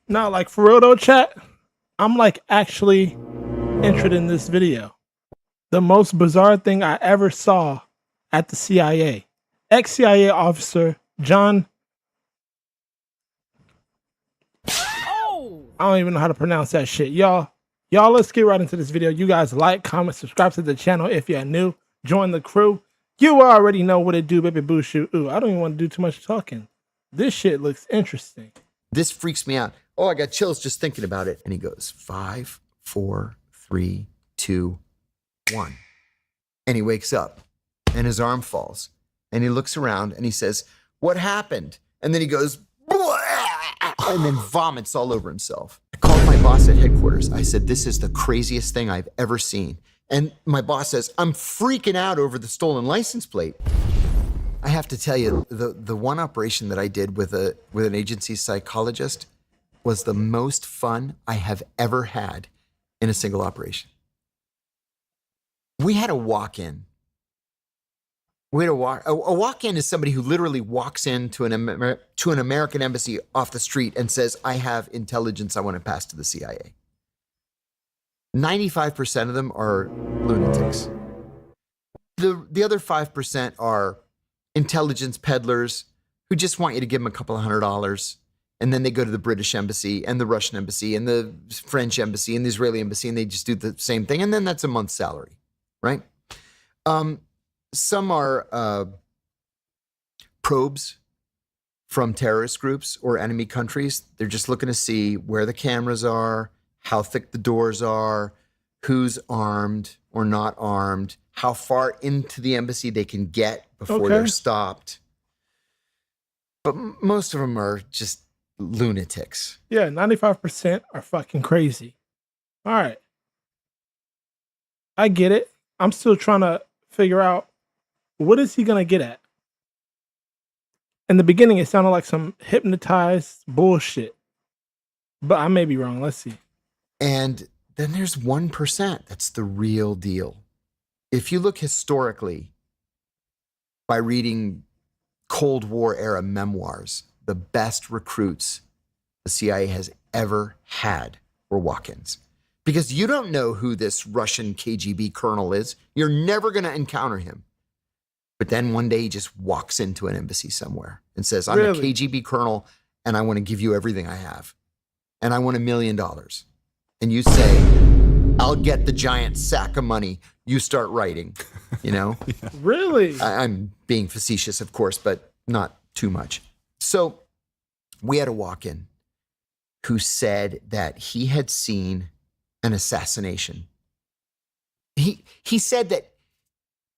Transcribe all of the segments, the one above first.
Now, like for real though, chat, I'm like actually interested in this video. The most bizarre thing I ever saw at the CIA. Ex-CIA officer John, I don't even know how to pronounce that shit. Y'all, let's get right into this video. You guys like, comment, subscribe to the channel if you're new. Join the crew. You already know what it do, baby boo shoot. Ooh, I don't even want to do too much talking. This shit looks interesting. This freaks me out. Oh, I got chills just thinking about it. And he goes, 5, 4, 3, 2, 1. And he wakes up and his arm falls and he looks around and he says, what happened? And then he goes, and then vomits all over himself. I called my boss at headquarters. I said, this is the craziest thing I've ever seen. And my boss says, I'm freaking out over the stolen license plate. I have to tell you, the one operation that I did with an agency psychologist was the most fun I have ever had in a single operation. We had a walk-in. A walk-in is somebody who literally walks into an American embassy off the street and says, I have intelligence I want to pass to the CIA. 95% of them are lunatics. The other 5% are intelligence peddlers who just want you to give them a couple of $100, and then they go to the British embassy and the Russian embassy and the French embassy and the Israeli embassy, and they just do the same thing, and then that's a month's salary, right? Some are probes from terrorist groups or enemy countries. They're just looking to see where the cameras are, how thick the doors are, who's armed or not armed, how far into the embassy they can get before they're stopped. But most of them are just lunatics. Yeah, 95% are fucking crazy. All right. I get it. I'm still trying to figure out what is he going to get at. In the beginning, it sounded like some hypnotized bullshit. But I may be wrong. Let's see. And then there's 1% that's the real deal. If you look historically, by reading Cold War era memoirs, the best recruits the CIA has ever had were walk-ins. Because you don't know who this Russian KGB colonel is. You're never going to encounter him. But then one day he just walks into an embassy somewhere and says, I'm a KGB colonel and I want to give you everything I have. And I want $1 million. And you say, I'll get the giant sack of money. You start writing, you know? Yeah. Really? I'm being facetious, of course, but not too much. So we had a walk-in who said that he had seen an assassination. He said that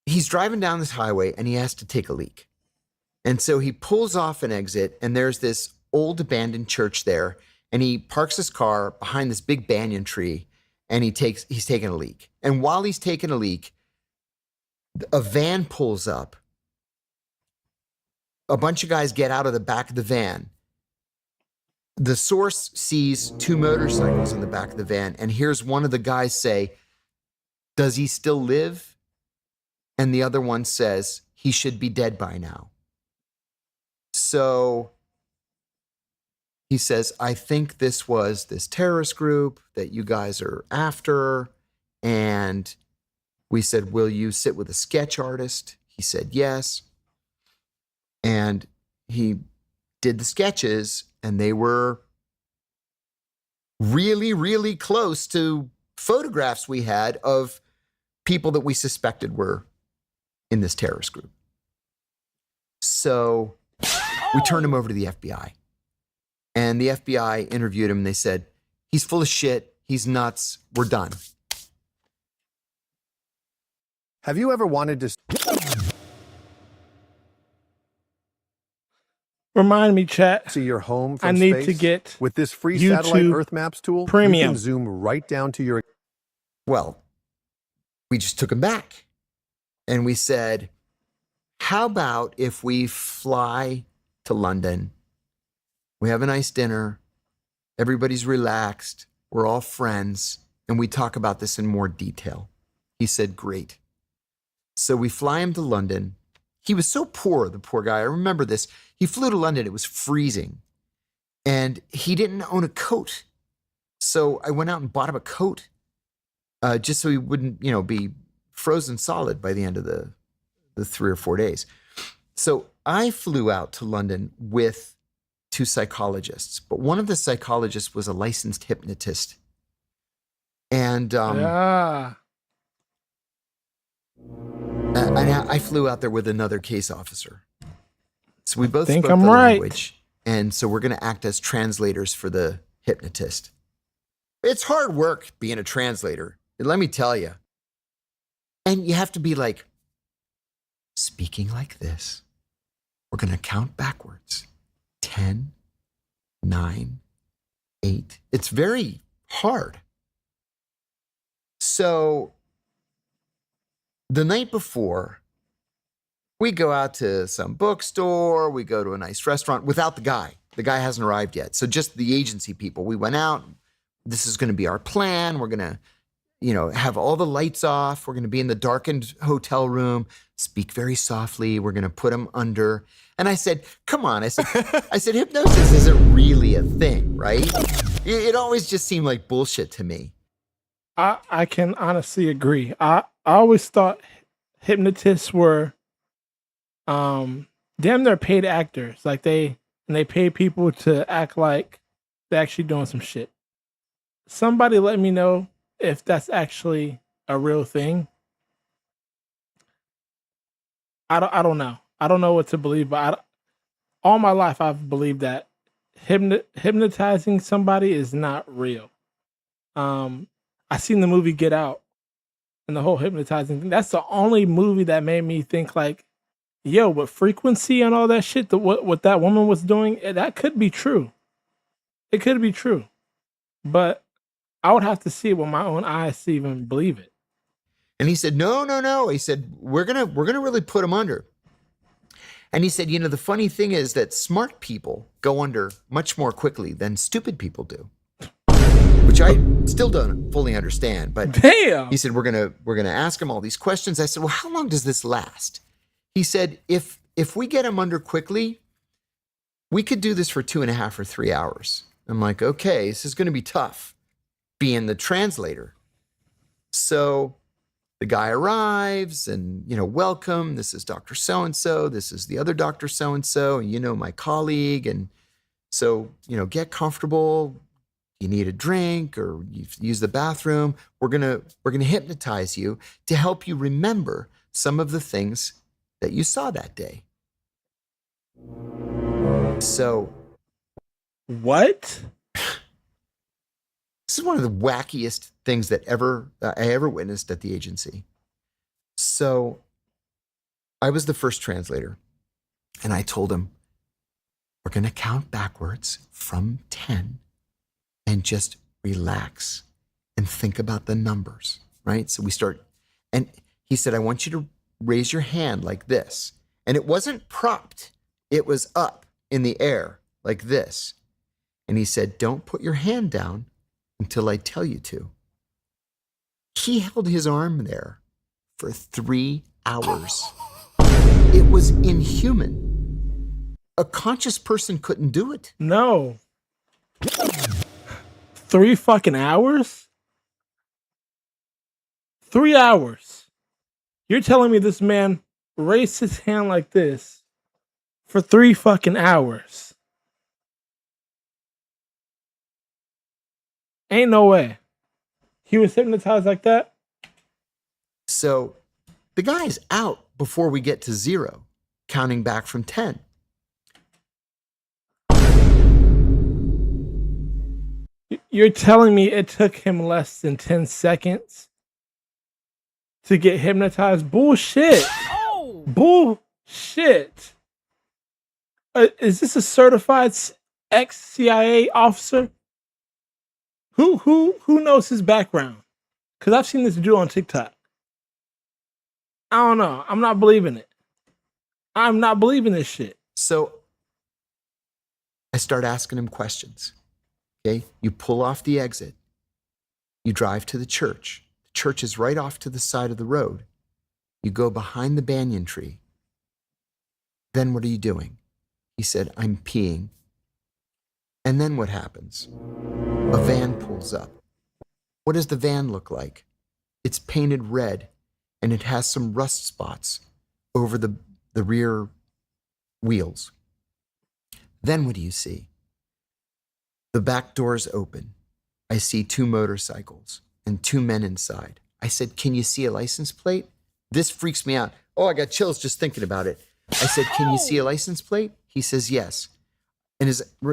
he's driving down this highway and he has to take a leak. And so he pulls off an exit and there's this old abandoned church there, and he parks his car behind this big banyan tree and he's taking a leak. And while he's taking a leak, a van pulls up. A bunch of guys get out of the back of the van. The source sees 2 motorcycles in the back of the van and hears one of the guys say, does he still live? And the other one says, he should be dead by now. So he says, I think this was this terrorist group that you guys are after. And we said, will you sit with a sketch artist? He said, yes. And he did the sketches and they were really, really close to photographs we had of people that we suspected were in this terrorist group. So we turned him over to the FBI. And the FBI interviewed him and they said, he's full of shit. He's nuts. We're done. Have you ever wanted to... Remind me, chat. See your home from I need space? to get with this free YouTube satellite Earth Maps tool, Premium. you can zoom right down to your... Well, we just took him back. And we said, how about if we fly to London? We have a nice dinner. Everybody's relaxed. We're all friends. And we talk about this in more detail. He said, great. So we fly him to London. He was so poor, the poor guy. I remember this. He flew to London. It was freezing. And he didn't own a coat. So I went out and bought him a coat just so he wouldn't, be frozen solid by the end of the 3 or 4 days. So I flew out to London with 2 psychologists, but one of the psychologists was a licensed hypnotist. And Yeah. and I flew out there with another case officer. So we both think spoke I'm the right. language. And so we're going to act as translators for the hypnotist. It's hard work being a translator, let me tell you. And you have to be like, speaking like this. We're going to count backwards. 10, 9, 8. It's very hard. So the night before, we go out to some bookstore, we go to a nice restaurant without the guy. The guy hasn't arrived yet. So just the agency people. We went out. This is going to be our plan. We're going to, have all the lights off. We're going to be in the darkened hotel room, speak very softly. We're going to put him under. And I said, come on. I said, hypnosis isn't really a thing, right? It always just seemed like bullshit to me. I can honestly agree. I always thought hypnotists were damn near paid actors. Like they pay people to act like they're actually doing some shit. Somebody let me know if that's actually a real thing. I don't know. I don't know what to believe, but all my life I've believed that hypnotizing somebody is not real. I seen the movie Get Out and the whole hypnotizing thing. That's the only movie that made me think like, yo, with frequency and all that shit, what that woman was doing, that could be true. It could be true. But I would have to see it with my own eyes to even believe it. And he said, no. He said, we're gonna really put him under. And he said, the funny thing is that smart people go under much more quickly than stupid people do, which I still don't fully understand. But damn, he said, we're gonna ask him all these questions. I said, well, how long does this last? He said, if we get him under quickly, we could do this for 2.5 or 3 hours. I'm like, okay, this is going to be tough being the translator. So the guy arrives and, welcome. This is Dr. So-and-so. This is the other Dr. So-and-so. And, my colleague. And so, get comfortable. You need a drink or you use the bathroom. We're going to hypnotize you to help you remember some of the things that you saw that day. So what? This is one of the wackiest things that I ever witnessed at the agency. So I was the first translator, and I told him, we're going to count backwards from 10 and just relax and think about the numbers, right? So we start, and he said, I want you to raise your hand like this. And it wasn't propped. It was up in the air like this. And he said, don't put your hand down until I tell you to. He held his arm there for 3 hours. It was inhuman. A conscious person couldn't do it. No. 3 fucking hours? 3 hours. You're telling me this man raised his hand like this for 3 fucking hours? Ain't no way. He was hypnotized like that? So the guy's out before we get to 0, counting back from 10. You're telling me it took him less than 10 seconds to get hypnotized? Bullshit. Oh! Bullshit. Is this a certified ex-CIA officer? Who knows his background? Because I've seen this dude on TikTok. I don't know. I'm not believing it. I'm not believing this shit. So I start asking him questions. Okay, you pull off the exit. You drive to the church. The church is right off to the side of the road. You go behind the banyan tree. Then what are you doing? He said, I'm peeing. And then what happens? A van pulls up. What does the van look like? It's painted red, and it has some rust spots over the rear wheels. Then what do you see? The back doors open. I see 2 motorcycles and 2 men inside. I said, "Can you see a license plate?" This freaks me out. Oh, I got chills just thinking about it. I said, "Can you see a license plate?" He says, "Yes." And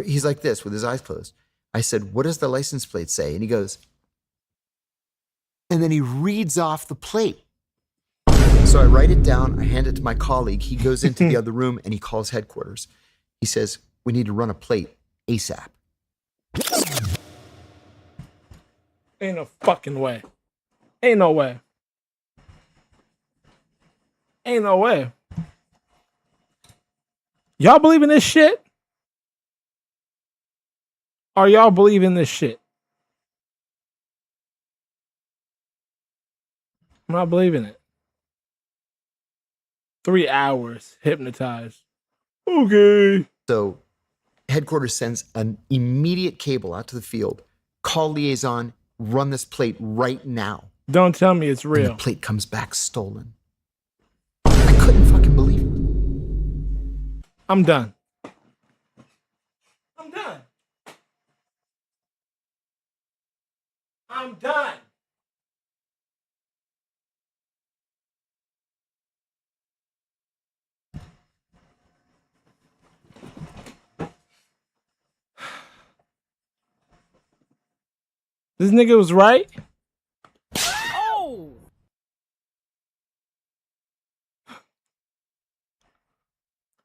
he's like this with his eyes closed. I said, "What does the license plate say?" And he goes, and then he reads off the plate. So I write it down. I hand it to my colleague. He goes into the other room and he calls headquarters. He says, "We need to run a plate ASAP." Ain't no fucking way. Ain't no way. Ain't no way. Y'all believe in this shit? Are y'all believing this shit? I'm not believing it. 3 hours hypnotized. Okay. So headquarters sends an immediate cable out to the field. Call liaison, run this plate right now. Don't tell me it's And real. the plate comes back stolen. I couldn't fucking believe it. I'm done. I'm done. I'm done. This nigga was right. Oh!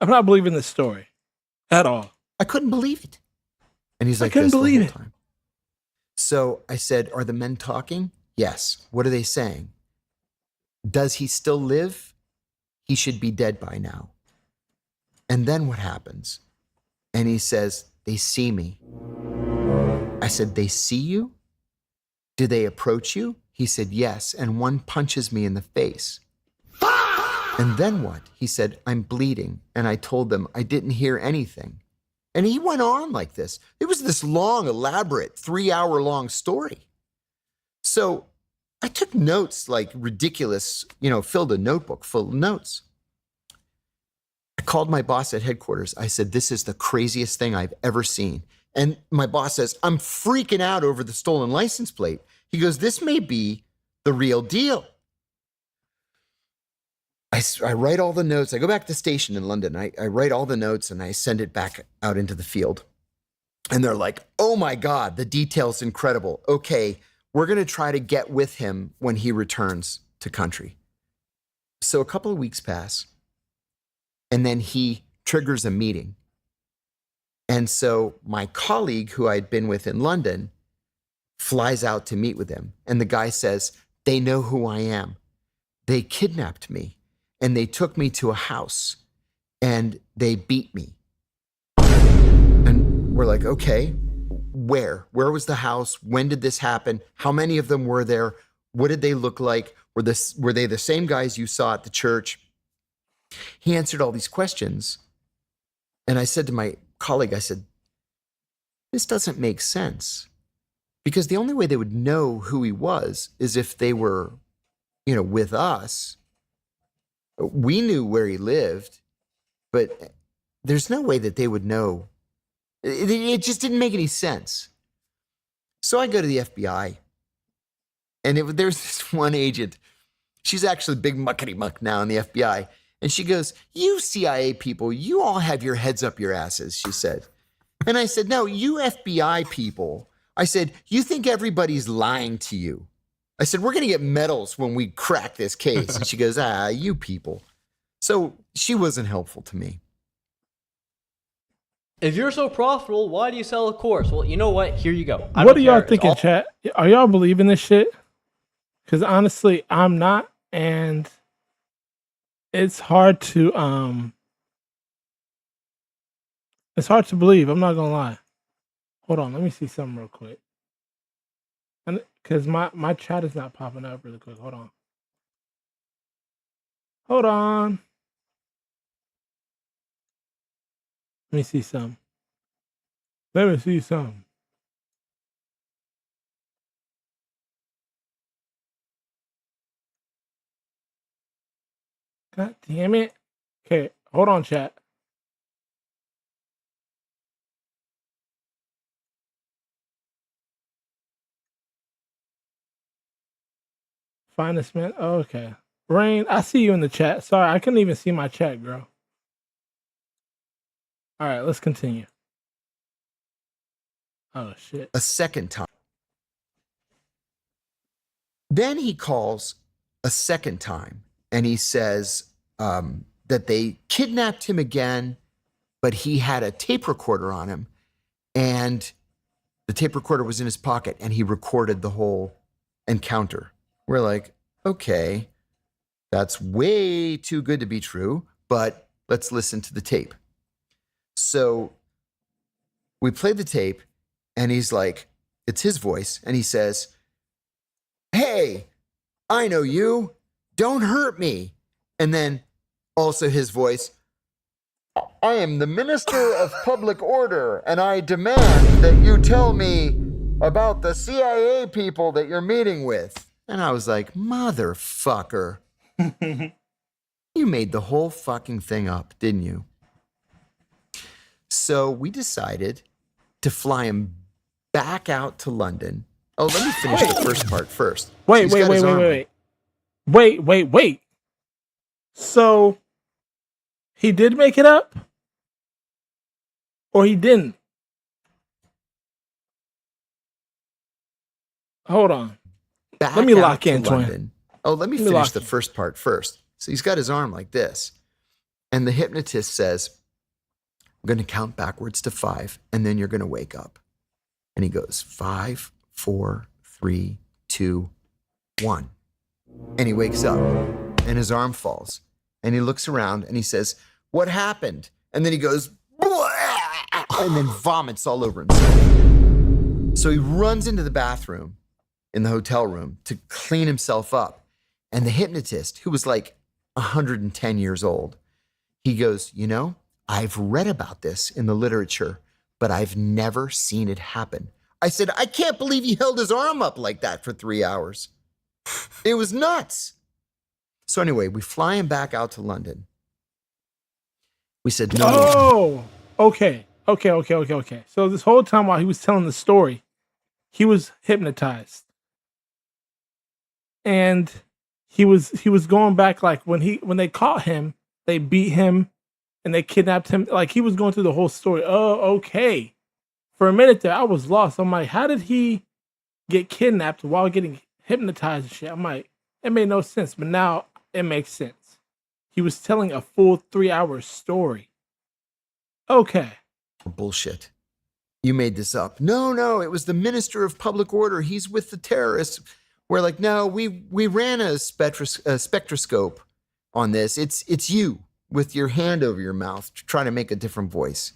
I'm not believing this story at all. I couldn't believe it. And he's I like couldn't this the believe whole it. time. So I said, "Are the men talking?" "Yes." "What are they saying?" "Does he still live? He should be dead by now." And then what happens? And he says, "They see me." I said, "They see you? Do they approach you?" He said, "Yes." And one punches me in the face. And then what? He said, "I'm bleeding." And I told them I didn't hear anything. And he went on like this. It was this long, elaborate, 3-hour-long story. So I took notes like ridiculous, filled a notebook full of notes. I called my boss at headquarters. I said, "This is the craziest thing I've ever seen." And my boss says, "I'm freaking out over the stolen license plate." He goes, "This may be the real deal." I write all the notes. I go back to the station in London. I write all the notes and I send it back out into the field. And they're like, "Oh my God, the detail's incredible. Okay, we're going to try to get with him when he returns to country." So a couple of weeks pass and then he triggers a meeting. And so my colleague who I'd been with in London flies out to meet with him. And the guy says, "They know who I am. They kidnapped me and they took me to a house and they beat me." And we're like, "Okay, where? Where was the house? When did this happen? How many of them were there? What did they look like? Were they the same guys you saw at the church?" He answered all these questions. And I said to my colleague, I said, "This doesn't make sense. Because the only way they would know who he was is if they were, with us. We knew where he lived, but there's no way that they would know." It just didn't make any sense. So I go to the FBI, and there's this one agent. She's actually big muckety muck now in the FBI. And she goes, "You CIA people, you all have your heads up your asses," she said. And I said, "No, you FBI people." I said, "You think everybody's lying to you." I said, "We're going to get medals when we crack this case." And she goes, "You people." So she wasn't helpful to me. If you're so profitable, why do you sell a course? Well, you know what? Here you go. What are y'all thinking, chat? Are y'all believing this shit? Because honestly, I'm not, and it's hard to believe. I'm not gonna lie. Hold on, let me see something real quick. And because my chat is not popping up really quick. Hold on. Hold on. Let me see some. Let me see something. God damn it. Okay, hold on, chat. Finest man. Oh, okay. Rain, I see you in the chat. Sorry, I couldn't even see my chat, girl. All right, let's continue. Oh, shit. A second time. Then he calls a second time and he says that they kidnapped him again, but he had a tape recorder on him and the tape recorder was in his pocket and he recorded the whole encounter. We're like, okay, that's way too good to be true, but let's listen to the tape. So we played the tape and he's like, it's his voice. And he says, hey, I know you. Don't hurt me. And then also his voice, I am the Minister of Public Order, and I demand that you tell me about the CIA people that you're meeting with. And I was like, motherfucker. You made the whole fucking thing up, didn't you? So we decided to fly him back out to London. Oh, let me finish the first part first. Wait. So he did make it up? Or he didn't? Hold on. Let me lock in, twin. Oh, let me finish the first part first. So he's got his arm like this. And the hypnotist says, I'm going to count backwards to 5, and then you're going to wake up. And he goes, 5, 4, 3, 2, 1. And he wakes up, and his arm falls. And he looks around, and he says, what happened? And then he goes, and then vomits all over himself. So he runs into the bathroom in the hotel room to clean himself up. And the hypnotist, who was like 110 years old, he goes, you know, I've read about this in the literature, but I've never seen it happen. I said, I can't believe he held his arm up like that for 3 hours. It was nuts. So anyway, we fly him back out to London. We said, no. Oh, okay. So this whole time while he was telling the story, he was hypnotized. And he was going back, like when they caught him, they beat him and they kidnapped him. Like he was going through the whole story. Oh, okay. For a minute there, I was lost. I'm like, how did he get kidnapped while getting hypnotized and shit? I'm like, it made no sense, but now it makes sense. He was telling a full 3-hour story. Okay. Bullshit. You made this up. No, it was the Minister of Public Order. He's with the terrorists. We're like, no, we ran a spectroscope on this. It's you with your hand over your mouth trying to make a different voice.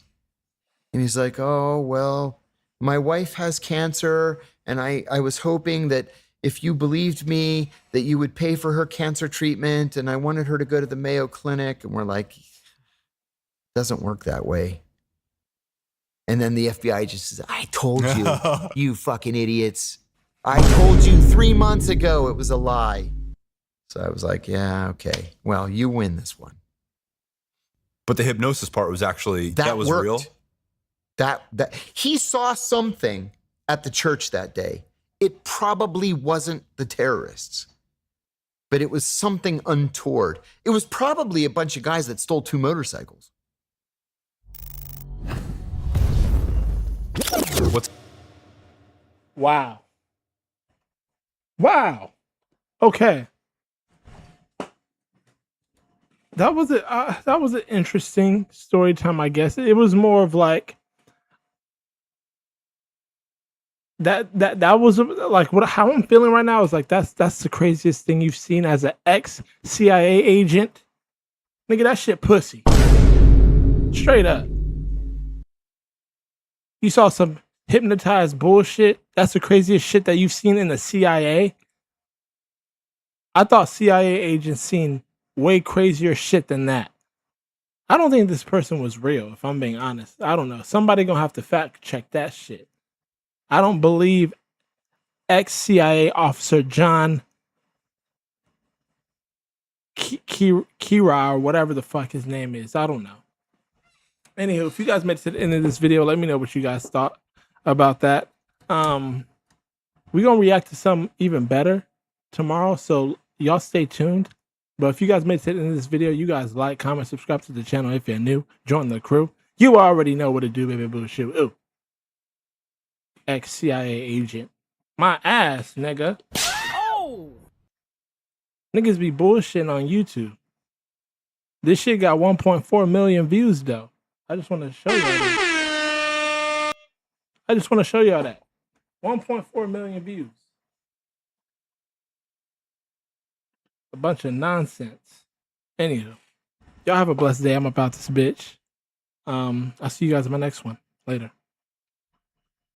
And he's like, oh, well, my wife has cancer, and I was hoping that if you believed me, that you would pay for her cancer treatment, and I wanted her to go to the Mayo Clinic. And we're like, it doesn't work that way. And then the FBI just says, I told you, you fucking idiots. I told you 3 months ago it was a lie. So I was like, yeah, okay. Well, you win this one. But the hypnosis part was actually, that was worked. real? That he saw something at the church that day. It probably wasn't the terrorists, but it was something untoward. It was probably a bunch of guys that stole 2 motorcycles. Wow. Okay. That was an interesting story time, I guess. It was more of like that was like how I'm feeling right now is like that's the craziest thing you've seen as an ex-CIA agent. Nigga, that shit pussy. Straight up. You saw some hypnotized bullshit. That's the craziest shit that you've seen in the CIA. I thought CIA agents seen way crazier shit than that. I don't think this person was real, if I'm being honest. I don't know. Somebody gonna have to fact check that shit. I don't believe ex-CIA officer John Kira or whatever the fuck his name is. I don't know. Anywho, if you guys made it to the end of this video, let me know what you guys thought about that. We're gonna react to something even better tomorrow, so y'all stay tuned. But if you guys made it to the end of this video, you guys like, comment, subscribe to the channel if you're new. Join the crew. You already know what to do, baby boo. Shoot. Ooh. Ex-CIA agent. My ass, nigga. Oh! Niggas be bullshitting on YouTube. This shit got 1.4 million views, though. I just want to show y'all that. 1.4 million views. A bunch of nonsense. Anywho, y'all have a blessed day. I'm about this bitch. I'll see you guys in my next one. Later.